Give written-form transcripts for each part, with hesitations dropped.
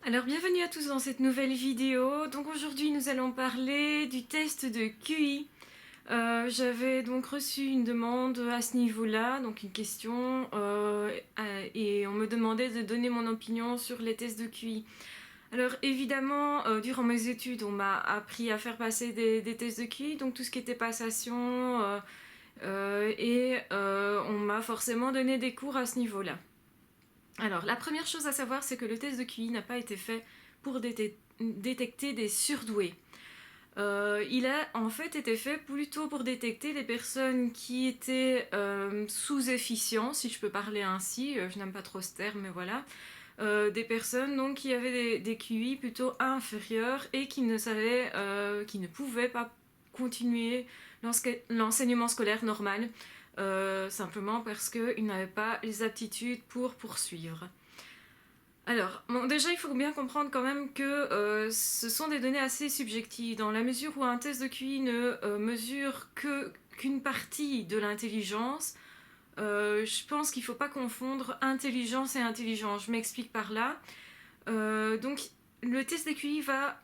Alors bienvenue à tous dans cette nouvelle vidéo. Donc aujourd'hui nous allons parler du test de QI. J'avais donc reçu une demande à ce niveau-là, donc une question, et on me demandait de donner mon opinion sur les tests de QI. Alors évidemment, durant mes études, on m'a appris à faire passer des tests de QI, donc tout ce qui était passation, on m'a forcément donné des cours à ce niveau-là. Alors, la première chose à savoir, c'est que le test de QI n'a pas été fait pour détecter des surdoués. Il a en fait été fait plutôt pour détecter les personnes qui étaient sous-efficients, si je peux parler ainsi, je n'aime pas trop ce terme, mais voilà. Des personnes donc, qui avaient des QI plutôt inférieurs et qui ne pouvaient pas continuer l'enseignement scolaire normal, simplement parce qu'ils n'avaient pas les aptitudes pour poursuivre. Alors, bon, déjà, il faut bien comprendre quand même que ce sont des données assez subjectives, dans la mesure où un test de QI ne mesure qu'une partie de l'intelligence. Je pense qu'il ne faut pas confondre intelligence et intelligence. Je m'explique par là. Donc, le test de QI va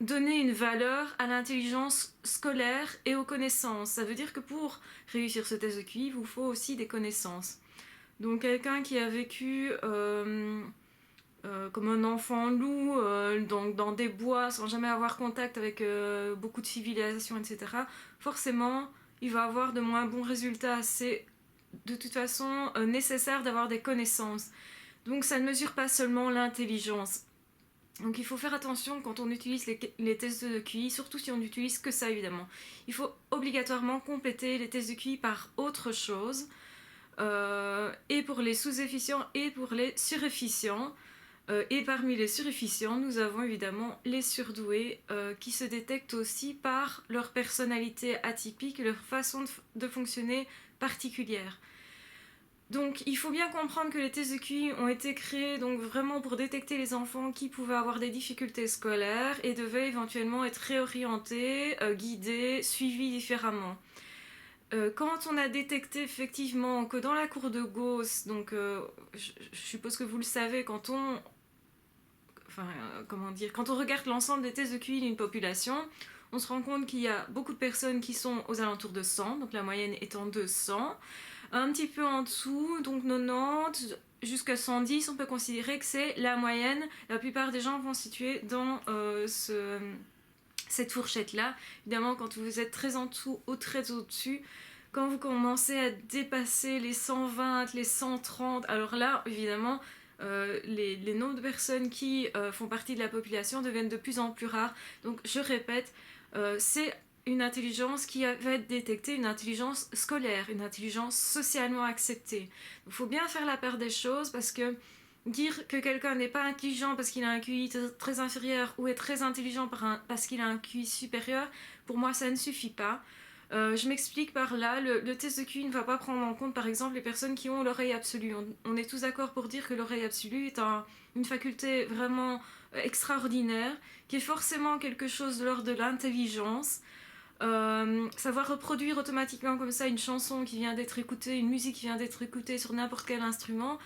donner une valeur à l'intelligence scolaire et aux connaissances. Ça veut dire que pour réussir ce test de QI, il vous faut aussi des connaissances. Donc, quelqu'un qui a vécu comme un enfant loup, donc dans des bois, sans jamais avoir contact avec beaucoup de civilisation, etc., forcément, il va avoir de moins bons résultats. C'est de toute façon nécessaire d'avoir des connaissances. Donc ça ne mesure pas seulement l'intelligence. Donc il faut faire attention quand on utilise les tests de QI, surtout si on n'utilise que ça évidemment. Il faut obligatoirement compléter les tests de QI par autre chose, et pour les sous-efficients et pour les surefficients. Et parmi les surefficients, nous avons évidemment les surdoués qui se détectent aussi par leur personnalité atypique et leur façon de fonctionner particulière. Donc il faut bien comprendre que les tests de QI ont été créés donc vraiment pour détecter les enfants qui pouvaient avoir des difficultés scolaires et devaient éventuellement être réorientés, guidés, suivis différemment. Quand on a détecté effectivement que dans la cour de Gauss, donc je suppose que vous le savez, quand on quand on regarde l'ensemble des tests de QI d'une population, on se rend compte qu'il y a beaucoup de personnes qui sont aux alentours de 100, donc la moyenne étant de 100. Un petit peu en dessous, donc 90 jusqu'à 110, on peut considérer que c'est la moyenne. La plupart des gens vont se situer dans cette fourchette-là. Évidemment, quand vous êtes très en dessous ou très au-dessus, quand vous commencez à dépasser les 120, les 130, alors là, évidemment, les nombres de personnes qui font partie de la population deviennent de plus en plus rares. Donc, je répète, c'est une intelligence qui va être détectée, une intelligence scolaire, une intelligence socialement acceptée. Il faut bien faire la part des choses parce que dire que quelqu'un n'est pas intelligent parce qu'il a un QI très inférieur ou est très intelligent parce qu'il a un QI supérieur, pour moi ça ne suffit pas. Je m'explique par là, le test de QI ne va pas prendre en compte par exemple les personnes qui ont l'oreille absolue. On est tous d'accord pour dire que l'oreille absolue est une faculté vraiment extraordinaire, qui est forcément quelque chose de l'ordre de l'intelligence. Savoir reproduire automatiquement comme ça une chanson qui vient d'être écoutée, une musique qui vient d'être écoutée sur n'importe quel instrument,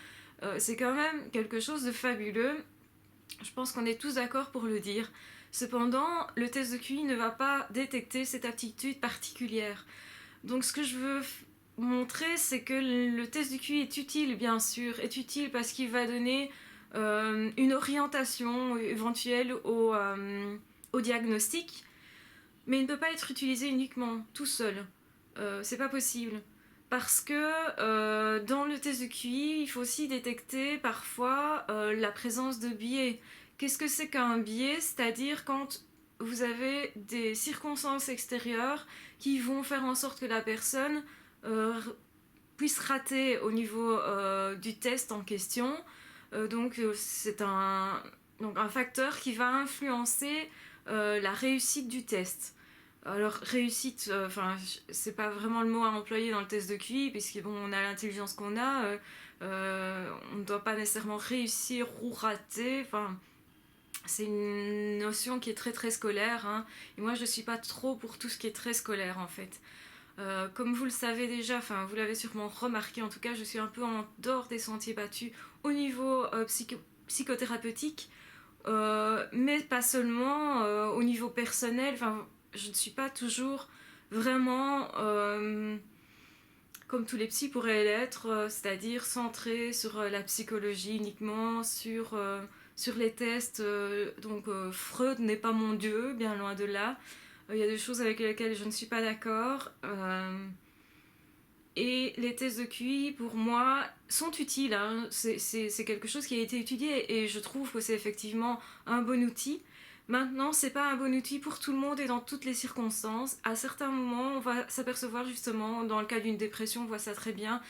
c'est quand même quelque chose de fabuleux. Je pense qu'on est tous d'accord pour le dire. Cependant, le test de QI ne va pas détecter cette aptitude particulière. Donc ce que je veux montrer, c'est que le test de QI est utile, bien sûr, est utile parce qu'il va donner une orientation éventuelle au diagnostic, mais il ne peut pas être utilisé uniquement tout seul. C'est pas possible. Parce que dans le test de QI, il faut aussi détecter parfois la présence de biais. Qu'est-ce que c'est qu'un biais? C'est-à-dire quand vous avez des circonstances extérieures qui vont faire en sorte que la personne puisse rater au niveau du test en question. C'est un facteur qui va influencer la réussite du test. Alors réussite, c'est pas vraiment le mot à employer dans le test de QI, puisque bon, on a l'intelligence qu'on a, on ne doit pas nécessairement réussir ou rater, c'est une notion qui est très très scolaire, hein, et moi je suis pas trop pour tout ce qui est très scolaire en fait. Comme vous le savez déjà, vous l'avez sûrement remarqué, en tout cas je suis un peu en dehors des sentiers battus au niveau psychothérapeutique, mais pas seulement au niveau personnel. Enfin, je ne suis pas toujours vraiment comme tous les psys pourraient l'être, c'est-à-dire centrée sur la psychologie uniquement, sur les tests. Donc Freud n'est pas mon dieu, bien loin de là. Il y a des choses avec lesquelles je ne suis pas d'accord. Et les tests de QI, pour moi, sont utiles. Hein. C'est quelque chose qui a été étudié et je trouve que c'est effectivement un bon outil. Maintenant, c'est pas un bon outil pour tout le monde et dans toutes les circonstances. À certains moments, on va s'apercevoir justement, dans le cas d'une dépression, on voit ça très bien,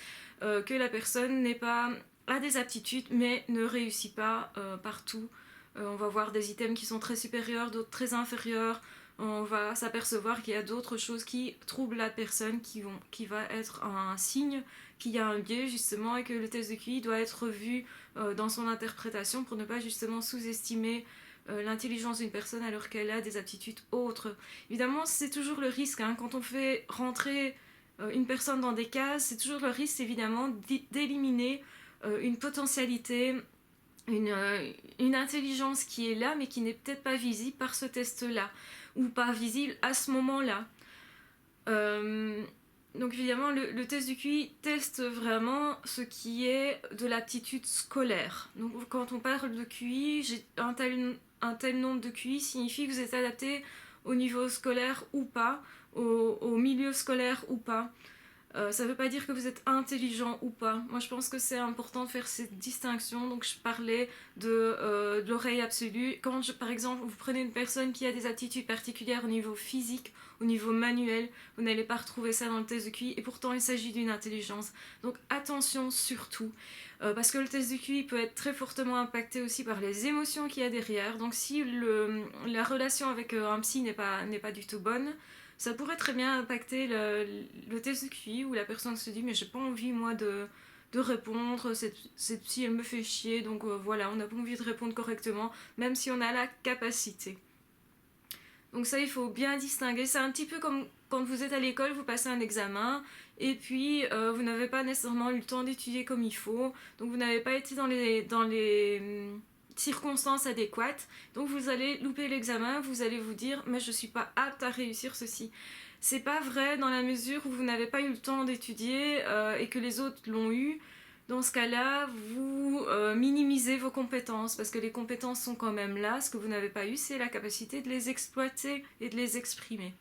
que la personne n'est pas a des aptitudes mais ne réussit pas partout. On va voir des items qui sont très supérieurs, d'autres très inférieurs. On va s'apercevoir qu'il y a d'autres choses qui troublent la personne, qui va être un signe qu'il y a un biais justement et que le test de QI doit être vu dans son interprétation pour ne pas justement sous-estimer l'intelligence d'une personne alors qu'elle a des aptitudes autres. Évidemment, c'est toujours le risque, hein, quand on fait rentrer une personne dans des cases, c'est toujours le risque évidemment d'éliminer une potentialité, une intelligence qui est là mais qui n'est peut-être pas visible par ce test-là ou pas visible à ce moment-là. Donc évidemment, le test du QI teste vraiment ce qui est de l'aptitude scolaire. Donc quand on parle de QI, un tel nombre de QI signifie que vous êtes adapté au niveau scolaire ou pas, au milieu scolaire ou pas. Ça ne veut pas dire que vous êtes intelligent ou pas. Moi, je pense que c'est important de faire cette distinction. Donc, je parlais de l'oreille absolue. Quand, par exemple, vous prenez une personne qui a des aptitudes particulières au niveau physique, au niveau manuel, vous n'allez pas retrouver ça dans le test de QI. Et pourtant, il s'agit d'une intelligence. Donc, attention surtout. Parce que le test de QI peut être très fortement impacté aussi par les émotions qu'il y a derrière. Donc, si la relation avec un psy n'est pas du tout bonne, ça pourrait très bien impacter le test de QI où la personne se dit mais j'ai pas envie moi de répondre, cette psy elle me fait chier, donc voilà, on n'a pas envie de répondre correctement, même si on a la capacité. Donc ça, il faut bien distinguer. C'est un petit peu comme quand vous êtes à l'école, vous passez un examen, et puis vous n'avez pas nécessairement eu le temps d'étudier comme il faut, donc vous n'avez pas été dans les circonstances adéquates, donc vous allez louper l'examen, vous allez vous dire mais je suis pas apte à réussir ceci. C'est pas vrai dans la mesure où vous n'avez pas eu le temps d'étudier et que les autres l'ont eu. Dans ce cas-là, vous minimisez vos compétences parce que les compétences sont quand même là. Ce que vous n'avez pas eu, c'est la capacité de les exploiter et de les exprimer.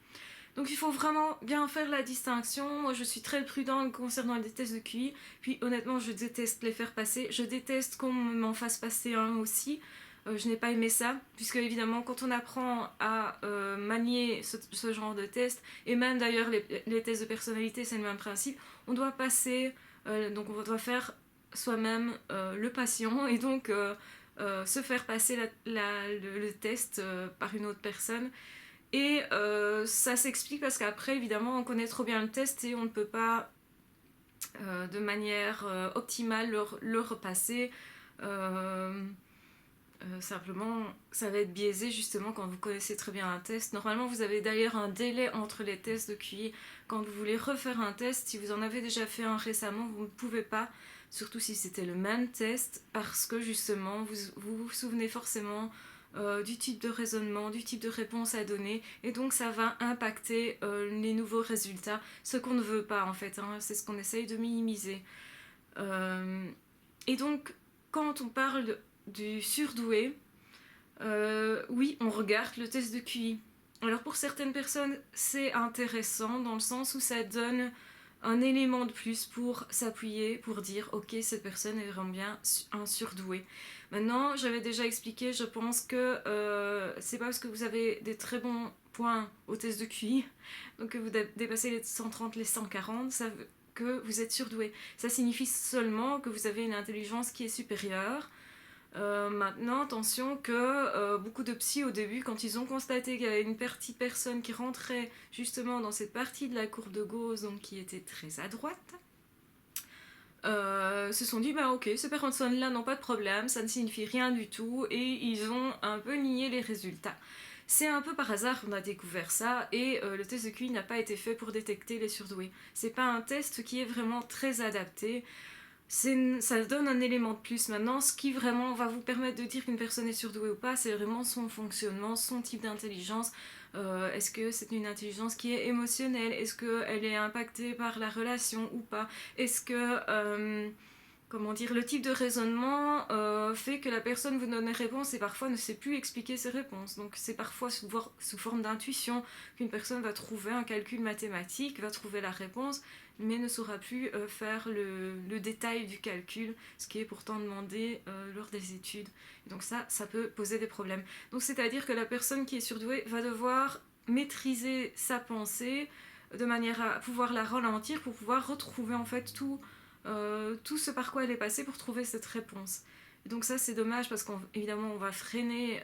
Donc il faut vraiment bien faire la distinction. Moi je suis très prudente concernant les tests de QI. Puis honnêtement je déteste les faire passer. Je déteste qu'on m'en fasse passer un aussi. Je n'ai pas aimé ça. Puisque évidemment quand on apprend à manier ce genre de tests, et même d'ailleurs les tests de personnalité c'est le même principe, on doit passer, donc on doit faire soi-même le patient et donc se faire passer le test par une autre personne. Et ça s'explique parce qu'après, évidemment, on connaît trop bien le test et on ne peut pas de manière optimale le repasser. Simplement, ça va être biaisé justement quand vous connaissez très bien un test. Normalement, vous avez d'ailleurs un délai entre les tests de QI. Quand vous voulez refaire un test, si vous en avez déjà fait un récemment, vous ne pouvez pas, surtout si c'était le même test, parce que justement, vous souvenez forcément du type de raisonnement, du type de réponse à donner, et donc ça va impacter les nouveaux résultats, ce qu'on ne veut pas en fait, hein, c'est ce qu'on essaye de minimiser. Et donc, quand on parle du surdoué, oui, on regarde le test de QI. Alors pour certaines personnes, c'est intéressant dans le sens où ça donne un élément de plus pour s'appuyer, pour dire ok, cette personne est vraiment bien un surdoué. Maintenant, j'avais déjà expliqué, je pense que c'est pas parce que vous avez des très bons points au test de QI, donc que vous dépassez les 130, les 140, que vous êtes surdoué. Ça signifie seulement que vous avez une intelligence qui est supérieure. Maintenant, attention que beaucoup de psys au début, quand ils ont constaté qu'il y avait une petite personne qui rentrait justement dans cette partie de la courbe de Gauss, donc qui était très à droite, se sont dit bah ok, ces personnes là n'ont pas de problème, ça ne signifie rien du tout, et ils ont un peu nié les résultats. C'est un peu par hasard qu'on a découvert ça, et le test de QI n'a pas été fait pour détecter les surdoués. C'est pas un test qui est vraiment très adapté. ça donne un élément de plus. Maintenant, ce qui vraiment va vous permettre de dire qu'une personne est surdouée ou pas, c'est vraiment son fonctionnement, son type d'intelligence. Est-ce que c'est une intelligence qui est émotionnelle? Est-ce qu'elle est impactée par la relation ou pas? Est-ce que comment dire, le type de raisonnement fait que la personne vous donne des réponses et parfois ne sait plus expliquer ses réponses. Donc c'est parfois sous forme d'intuition qu'une personne va trouver un calcul mathématique, va trouver la réponse, mais ne saura plus faire le détail du calcul, ce qui est pourtant demandé lors des études. Et donc ça peut poser des problèmes. Donc c'est-à-dire que la personne qui est surdouée va devoir maîtriser sa pensée de manière à pouvoir la ralentir pour pouvoir retrouver en fait tout ce par quoi elle est passée pour trouver cette réponse. Et donc ça c'est dommage parce qu'évidemment on va freiner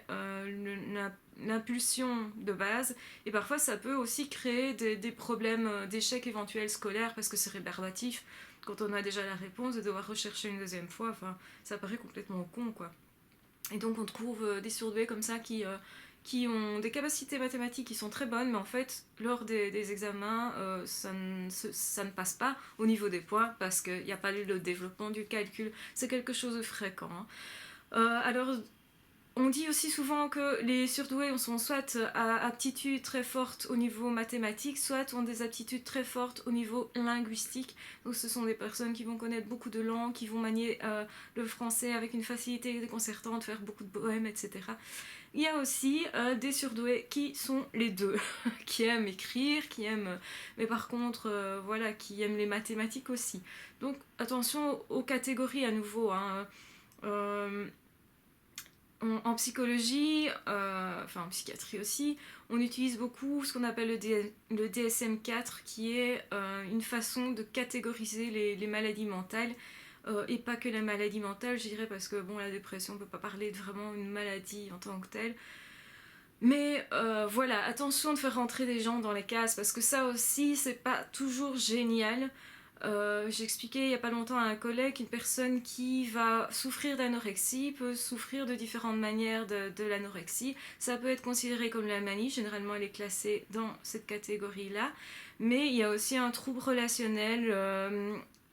l'impulsion de base et parfois ça peut aussi créer des problèmes d'échec éventuels scolaires parce que c'est rébarbatif quand on a déjà la réponse de devoir rechercher une deuxième fois, enfin ça paraît complètement con quoi. Et donc on trouve des surdoués comme ça qui ont des capacités mathématiques qui sont très bonnes, mais en fait, lors des examens, ça ne passe pas au niveau des points parce qu'il n'y a pas le développement du calcul. C'est quelque chose de fréquent. Hein. Alors, on dit aussi souvent que les surdoués sont soit à aptitudes très fortes au niveau mathématique, soit ont des aptitudes très fortes au niveau linguistique. Donc ce sont des personnes qui vont connaître beaucoup de langues, qui vont manier le français avec une facilité déconcertante, faire beaucoup de poèmes, etc. Il y a aussi des surdoués qui sont les deux, qui aiment écrire, qui aiment, mais par contre, voilà, qui aiment les mathématiques aussi. Donc attention aux catégories à nouveau. Hein. Euh, en psychologie, enfin en psychiatrie aussi, on utilise beaucoup ce qu'on appelle le DSM-4, qui est une façon de catégoriser les maladies mentales. Et pas que la maladie mentale, je dirais, parce que bon, la dépression, on ne peut pas parler de vraiment une maladie en tant que telle. Mais voilà, attention de faire rentrer des gens dans les cases, parce que ça aussi, c'est pas toujours génial. J'expliquais il n'y a pas longtemps à un collègue qu'une personne qui va souffrir d'anorexie peut souffrir de différentes manières de l'anorexie. Ça peut être considéré comme la manie, généralement elle est classée dans cette catégorie-là. Mais il y a aussi un trouble relationnel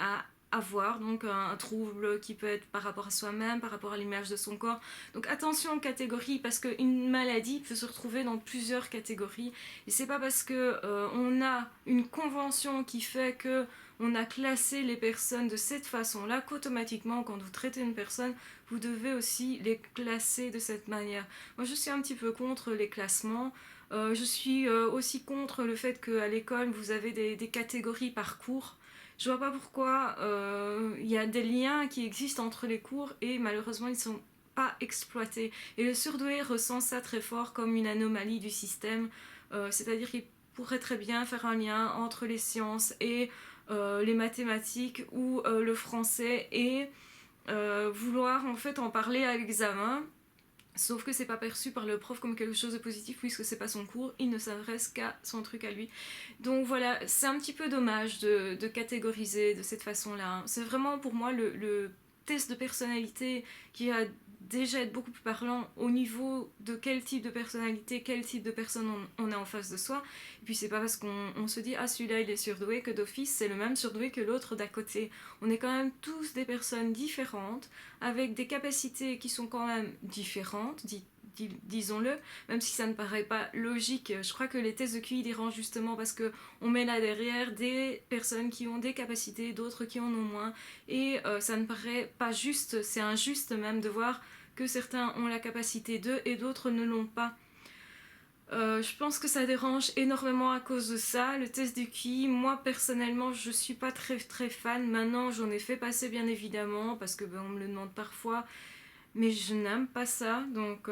à avoir, donc un trouble qui peut être par rapport à soi-même, par rapport à l'image de son corps. Donc attention aux catégories parce qu'une maladie peut se retrouver dans plusieurs catégories. Et c'est pas parce que on a une convention qui fait que on a classé les personnes de cette façon-là qu'automatiquement, quand vous traitez une personne, vous devez aussi les classer de cette manière. Moi, je suis un petit peu contre les classements. Je suis aussi contre le fait qu'à l'école, vous avez des catégories par cours. Je vois pas pourquoi il y a des liens qui existent entre les cours et malheureusement, ils sont pas exploités. Et le surdoué ressent ça très fort comme une anomalie du système. C'est-à-dire qu'il pourrait très bien faire un lien entre les sciences et les mathématiques ou le français et vouloir en fait en parler à l'examen. Sauf que c'est pas perçu par le prof comme quelque chose de positif puisque c'est pas son cours, il ne s'adresse qu'à son truc à lui. Donc voilà, c'est un petit peu dommage de catégoriser de cette façon-là. C'est vraiment pour moi le test de personnalité qui va déjà être beaucoup plus parlant au niveau de quel type de personnalité, quel type de personne on a en face de soi. Et puis c'est pas parce qu'on se dit ah celui-là il est surdoué que d'office c'est le même surdoué que l'autre d'à côté. On est quand même tous des personnes différentes avec des capacités qui sont quand même différentes, disons-le, même si ça ne paraît pas logique. Je crois que les tests de QI dérangent justement parce qu'on met là derrière des personnes qui ont des capacités, d'autres qui en ont moins, et ça ne paraît pas juste, c'est injuste même de voir que certains ont la capacité d'eux et d'autres ne l'ont pas. Je pense que ça dérange énormément à cause de ça, le test du QI. Moi personnellement, je suis pas très très fan. Maintenant, j'en ai fait passer bien évidemment parce que on me le demande parfois, mais je n'aime pas ça. Donc,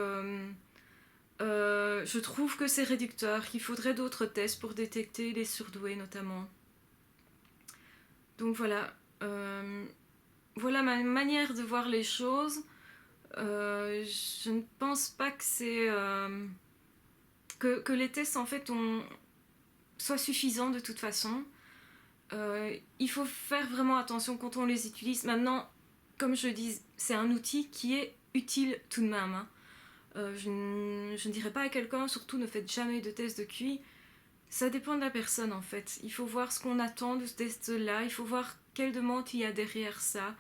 je trouve que c'est réducteur. Qu'il faudrait d'autres tests pour détecter les surdoués notamment. Donc voilà, voilà ma manière de voir les choses. Je ne pense pas que c'est que les tests en fait soient suffisants de toute façon. Il faut faire vraiment attention quand on les utilise. Maintenant, comme je dis, c'est un outil qui est utile tout de même. Hein. Je ne dirais pas à quelqu'un, surtout ne faites jamais de test de QI. Ça dépend de la personne en fait. Il faut voir ce qu'on attend de ce test-là. Il faut voir quelle demande il y a derrière ça.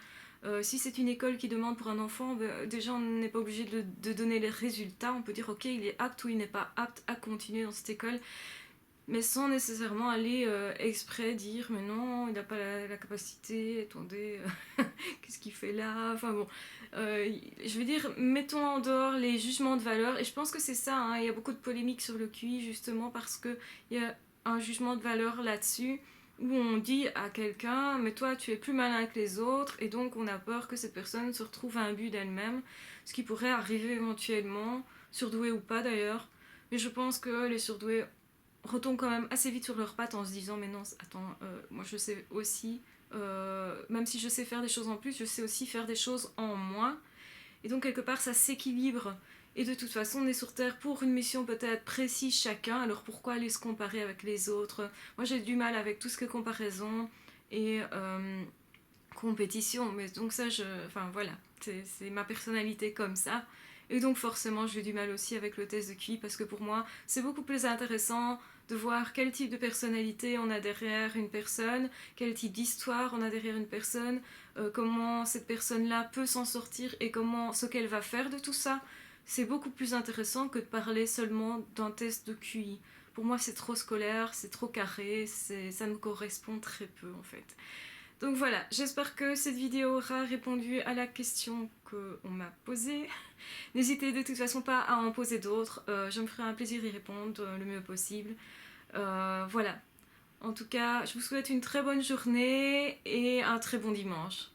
Si c'est une école qui demande pour un enfant, déjà on n'est pas obligé de donner les résultats. On peut dire ok, il est apte ou il n'est pas apte à continuer dans cette école, mais sans nécessairement aller exprès dire mais non, il n'a pas la capacité, attendez, qu'est-ce qu'il fait là, enfin bon. Je veux dire, mettons en dehors les jugements de valeur, et je pense que c'est ça, hein, il y a beaucoup de polémiques sur le QI justement parce qu'il y a un jugement de valeur là-dessus, où on dit à quelqu'un mais toi tu es plus malin que les autres, et donc on a peur que cette personne se retrouve à un but d'elle-même, ce qui pourrait arriver éventuellement, surdoué ou pas d'ailleurs. Mais je pense que les surdoués retombent quand même assez vite sur leurs pattes en se disant mais non, attends, moi je sais aussi, même si je sais faire des choses en plus, je sais aussi faire des choses en moins. Et donc quelque part ça s'équilibre. Et de toute façon on est sur Terre pour une mission peut-être précise chacun, alors pourquoi aller se comparer avec les autres? Moi j'ai du mal avec tout ce que comparaison et compétition, mais donc ça enfin voilà, c'est ma personnalité comme ça. Et donc forcément j'ai du mal aussi avec le test de QI, parce que pour moi c'est beaucoup plus intéressant de voir quel type de personnalité on a derrière une personne, quel type d'histoire on a derrière une personne, comment cette personne-là peut s'en sortir et ce qu'elle va faire de tout ça. C'est beaucoup plus intéressant que de parler seulement d'un test de QI. Pour moi c'est trop scolaire, c'est trop carré, ça me correspond très peu en fait. Donc voilà, j'espère que cette vidéo aura répondu à la question qu'on m'a posée. N'hésitez de toute façon pas à en poser d'autres, je me ferai un plaisir d'y répondre le mieux possible. Voilà, en tout cas, je vous souhaite une très bonne journée et un très bon dimanche.